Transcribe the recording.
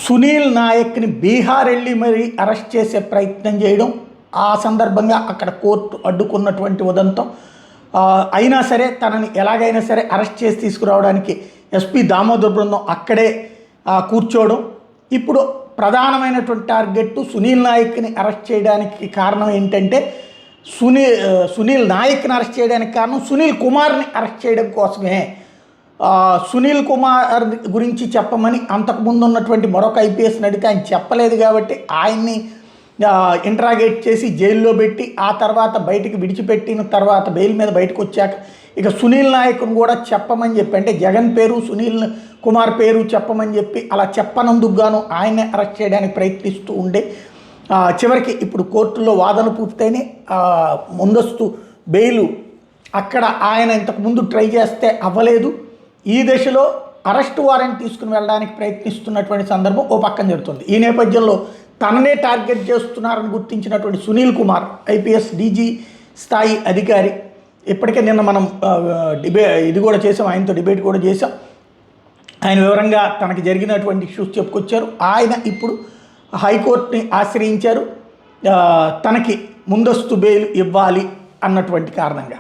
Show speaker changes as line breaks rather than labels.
సునీల్ నాయక్ని బీహార్ వెళ్ళి మరీ అరెస్ట్ చేసే ప్రయత్నం చేయడం, ఆ సందర్భంగా అక్కడ కోర్టు అడ్డుకున్నటువంటి ఉదంతం. అయినా సరే తనని ఎలాగైనా సరే అరెస్ట్ చేసి తీసుకురావడానికి ఎస్పీ దామోదర్ బృందం అక్కడే కూర్చోవడం. ఇప్పుడు ప్రధానమైనటువంటి టార్గెట్ సునీల్ నాయక్ని అరెస్ట్ చేయడానికి కారణం ఏంటంటే, సునీల్ నాయక్ని అరెస్ట్ చేయడానికి కారణం సునీల్ కుమార్ని అరెస్ట్ చేయడం కోసమే. సునీల్ కుమార్ గురించి చెప్పమని అంతకుముందు ఉన్నటువంటి మరొక ఐపీఎస్ని అడిగితే ఆయన చెప్పలేదు కాబట్టి ఆయన్ని ఇంట్రాగేట్ చేసి జైల్లో పెట్టి ఆ తర్వాత బయటికి విడిచిపెట్టిన తర్వాత బెయిల్ మీద బయటకు వచ్చాక ఇక సునీల్ నాయక్ను కూడా చెప్పమని చెప్పి, అంటే జగన్ పేరు సునీల్ కుమార్ పేరు చెప్పమని చెప్పి అలా చెప్పనందుకు గాను ఆయన్నే అరెస్ట్ చేయడానికి ప్రయత్నిస్తూ ఉండే. చివరికి ఇప్పుడు కోర్టులో వాదన పూర్తయినాయి. ముందస్తు బెయిలు అక్కడ ఆయన ఇంతకుముందు ట్రై చేస్తే అవ్వలేదు. ఈ దశలో అరెస్ట్ వారెంట్ తీసుకుని వెళ్ళడానికి ప్రయత్నిస్తున్నటువంటి సందర్భం ఓ పక్కన జరుగుతుంది. ఈ నేపథ్యంలో తననే టార్గెట్ చేస్తున్నారని గుర్తించినటువంటి సునీల్ కుమార్ ఐపీఎస్ డీజీ స్థాయి అధికారి, ఇప్పటికే నిన్న మనం ఇది కూడా చేసాం, ఆయనతో డిబేట్ కూడా చేసాం. ఆయన వివరంగా తనకి జరిగినటువంటి ఇష్యూస్ చెప్పుకొచ్చారు. ఆయన ఇప్పుడు హైకోర్టుని ఆశ్రయించారు తనకి ముందస్తు బెయిల్ ఇవ్వాలి అన్నటువంటి కారణంగా.